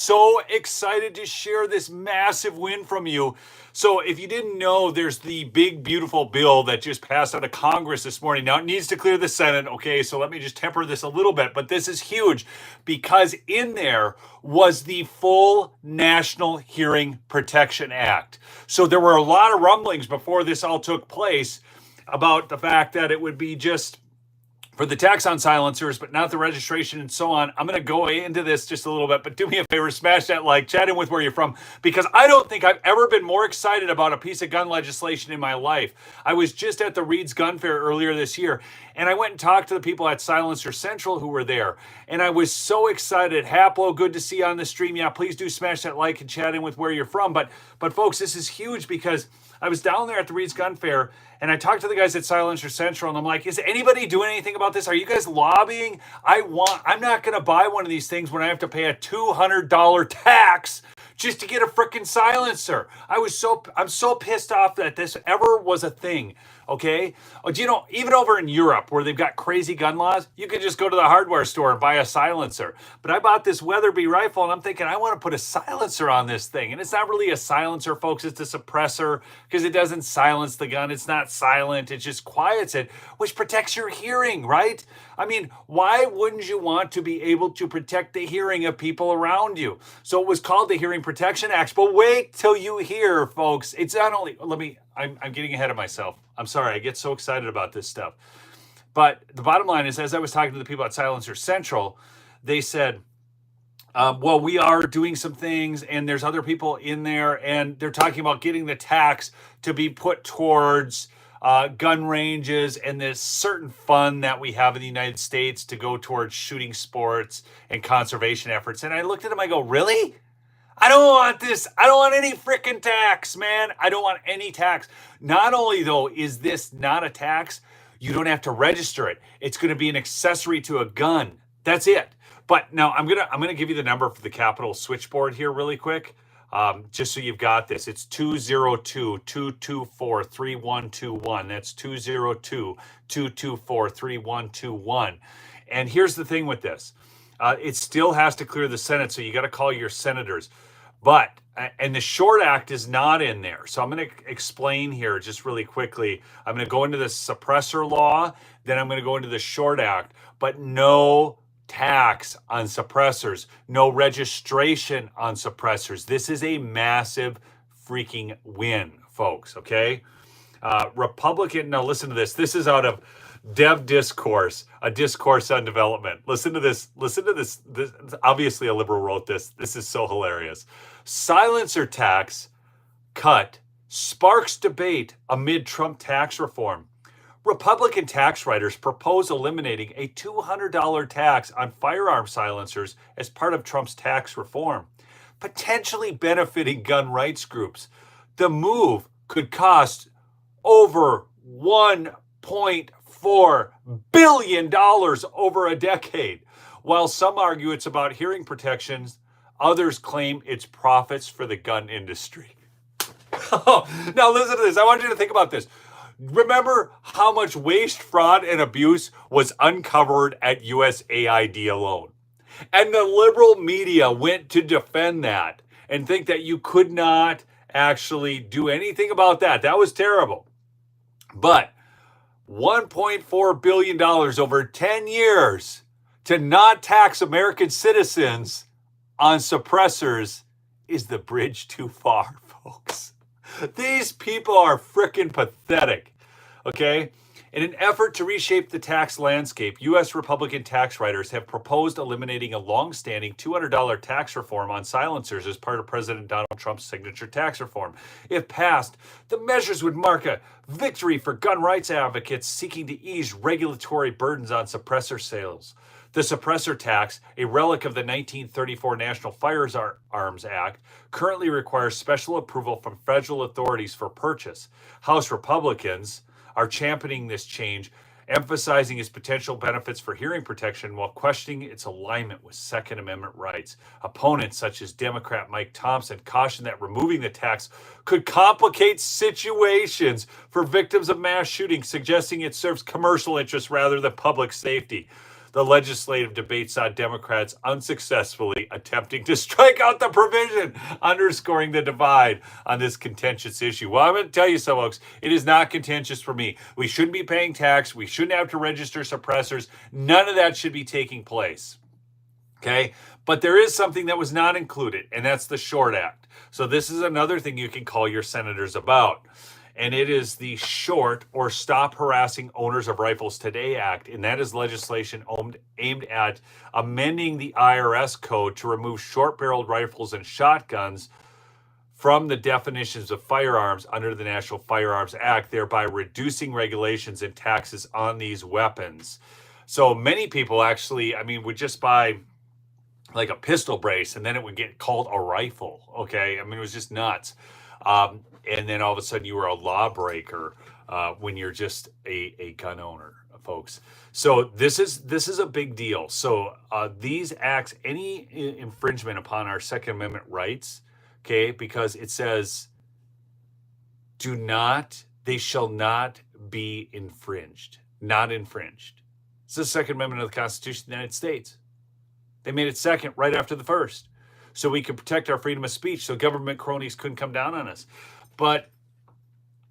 So excited to share this massive win from you. So, if you didn't know, there's the big, beautiful bill that just passed out of Congress this morning. Now, it needs to clear the Senate. Okay, so let me just temper this a little bit, but this is huge because in there was the full National Hearing Protection Act. So, there were a lot of rumblings before this all took place about the fact that it would be just for the tax on silencers, but not the registration and so on. I'm going to go into this just a little bit, but do me a favor, smash that like, chat in with where you're from, because I don't think I've ever been more excited about a piece of gun legislation in my life. I was just at the Reed's Gun Fair earlier this year, and I went and talked to the people at Silencer Central who were there, and I was so excited. Haplo, good to see you on the stream. Yeah, please do smash that like and chat in with where you're from. But folks, this is huge because I was down there at the Reed's Gun Fair, and I talked to the guys at Silencer Central, and I'm like, is anybody doing anything about this? Are you guys lobbying? I'm not going to buy one of these things when I have to pay a $200 tax just to get a freaking silencer. I'm so pissed off that this ever was a thing. Okay. Oh, do you know, even over in Europe where they've got crazy gun laws, you can just go to the hardware store and buy a silencer. But I bought this Weatherby rifle and I'm thinking, I want to put a silencer on this thing. And it's not really a silencer, folks. It's a suppressor because it doesn't silence the gun. It's not silent. It just quiets it, which protects your hearing, right? I mean, why wouldn't you want to be able to protect the hearing of people around you? So it was called the Hearing Protection Act. But wait till you hear, folks. It's not only, I'm getting ahead of myself. I'm sorry. I get so excited about this stuff. But the bottom line is, as I was talking to the people at Silencer Central, they said, well, we are doing some things and there's other people in there and they're talking about getting the tax to be put towards gun ranges and this certain fund that we have in the United States to go towards shooting sports and conservation efforts. And I looked at them, I go, really? I don't want this. I don't want any freaking tax, man. I don't want any tax. Not only, though, is this not a tax, you don't have to register it. It's going to be an accessory to a gun. That's it. But now I'm gonna give you the number for the Capitol switchboard here really quick, just so you've got this. It's 202-224-3121. That's 202-224-3121. And here's the thing with this. It still has to clear the Senate, so you got to call your senators. But, and the Short Act is not in there. So I'm going to explain here just really quickly. I'm going to go into the suppressor law, then I'm going to go into the Short Act, but no tax on suppressors, no registration on suppressors. This is a massive freaking win, folks, okay? Republican, now listen to this. This is out of Dev Discourse, a discourse on development. Listen to this. This obviously a liberal wrote this. This is so hilarious. Silencer tax cut sparks debate amid Trump tax reform. Republican tax writers propose eliminating a $200 tax on firearm silencers as part of Trump's tax reform, potentially benefiting gun rights groups. The move could cost over $1.4 billion over a decade. While some argue it's about hearing protections, others claim it's profits for the gun industry. Now listen to this. I want you to think about this. Remember how much waste, fraud, and abuse was uncovered at USAID alone? And the liberal media went to defend that and think that you could not actually do anything about that. That was terrible. But $1.4 billion over 10 years to not tax American citizens on suppressors is the bridge too far, folks. These people are freaking pathetic, okay? In an effort to reshape the tax landscape, U.S. Republican tax writers have proposed eliminating a long-standing $200 tax reform on silencers as part of President Donald Trump's signature tax reform. If passed, the measures would mark a victory for gun rights advocates seeking to ease regulatory burdens on suppressor sales. The suppressor tax, a relic of the 1934 National Firearms Act, currently requires special approval from federal authorities for purchase. House Republicans are championing this change, emphasizing its potential benefits for hearing protection while questioning its alignment with Second Amendment rights. Opponents such as Democrat Mike Thompson caution that removing the tax could complicate situations for victims of mass shootings, suggesting it serves commercial interests rather than public safety. The legislative debate saw Democrats unsuccessfully attempting to strike out the provision, underscoring the divide on this contentious issue. Well, I'm going to tell you so, folks. It is not contentious for me. We shouldn't be paying tax. We shouldn't have to register suppressors. None of that should be taking place. Okay? But there is something that was not included, and that's the Short Act. So this is another thing you can call your senators about. And it is the Short or Stop Harassing Owners of Rifles Today Act. And that is legislation aimed at amending the IRS code to remove short-barreled rifles and shotguns from the definitions of firearms under the National Firearms Act, thereby reducing regulations and taxes on these weapons. So many people actually, would just buy like a pistol brace and then it would get called a rifle. Okay. It was just nuts. And then all of a sudden you were a lawbreaker when you're just a gun owner, folks. So this is a big deal. So these acts, any infringement upon our Second Amendment rights, okay, because it says they shall not be infringed, not infringed. It's the Second Amendment of the Constitution of the United States. They made it second right after the first, so we could protect our freedom of speech, so government cronies couldn't come down on us. But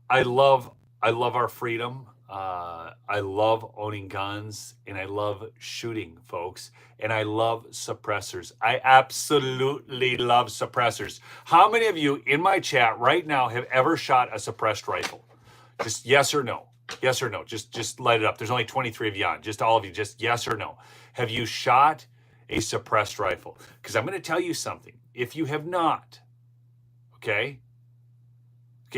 I love our freedom. I love owning guns, and I love shooting, folks. And I love suppressors. I absolutely love suppressors. How many of you in my chat right now have ever shot a suppressed rifle? Just yes or no. Yes or no. Just light it up. There's only 23 of you on. Just all of you. Just yes or no. Have you shot a suppressed rifle? Because I'm going to tell you something. If you have not, okay,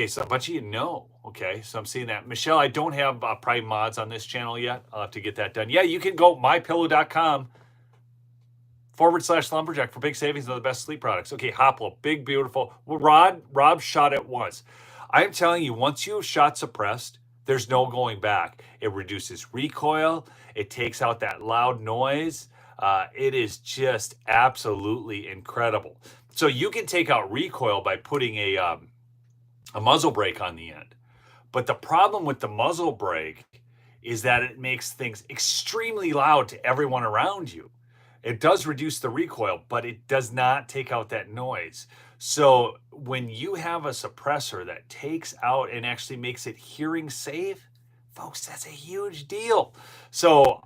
so a bunch of you know, okay, so I'm seeing that. Michelle, I don't have Prime mods on this channel yet. I'll have to get that done. Yeah, you can go mypillow.com/lumberjack for big savings on the best sleep products. Okay, Hoplo, big, beautiful. Well, Rob shot it once. I'm telling you, once you've shot suppressed, there's no going back. It reduces recoil. It takes out that loud noise. It is just absolutely incredible. So you can take out recoil by putting a muzzle brake on the end. But the problem with the muzzle brake is that it makes things extremely loud to everyone around you. It does reduce the recoil, but it does not take out that noise. So when you have a suppressor that takes out and actually makes it hearing safe, folks, that's a huge deal. So,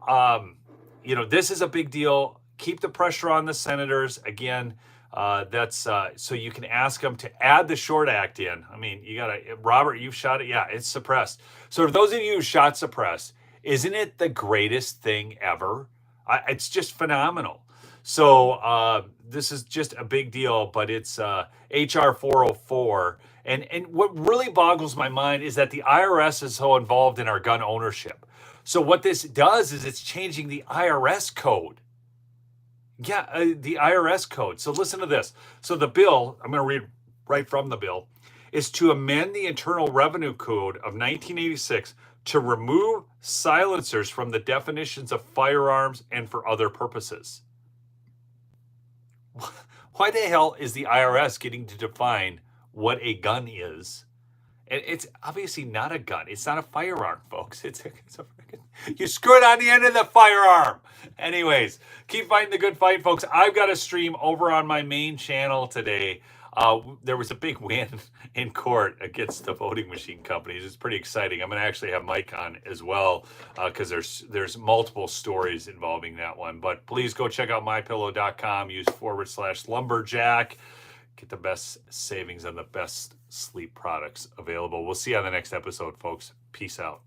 this is a big deal. Keep the pressure on the senators. Again, that's so you can ask them to add the Short Act in. Robert, you've shot it. Yeah, it's suppressed. So for those of you who shot suppressed, isn't it the greatest thing ever? It's just phenomenal. So this is just a big deal, but it's HR 404. And what really boggles my mind is that the IRS is so involved in our gun ownership. So what this does is it's changing the IRS code. Yeah, the IRS code. So listen to this. So the bill, I'm going to read right from the bill, is to amend the Internal Revenue Code of 1986 to remove silencers from the definitions of firearms and for other purposes. Why the hell is the IRS getting to define what a gun is? And it's obviously not a gun. It's not a firearm, folks. You screw it on the end of the firearm. Anyways, keep fighting the good fight, folks. I've got a stream over on my main channel today. There was a big win in court against the voting machine companies. It's pretty exciting. I'm going to actually have Mike on as well because there's multiple stories involving that one. But please go check out mypillow.com. Use /lumberjack. Get the best savings on the best sleep products available. We'll see you on the next episode, folks. Peace out.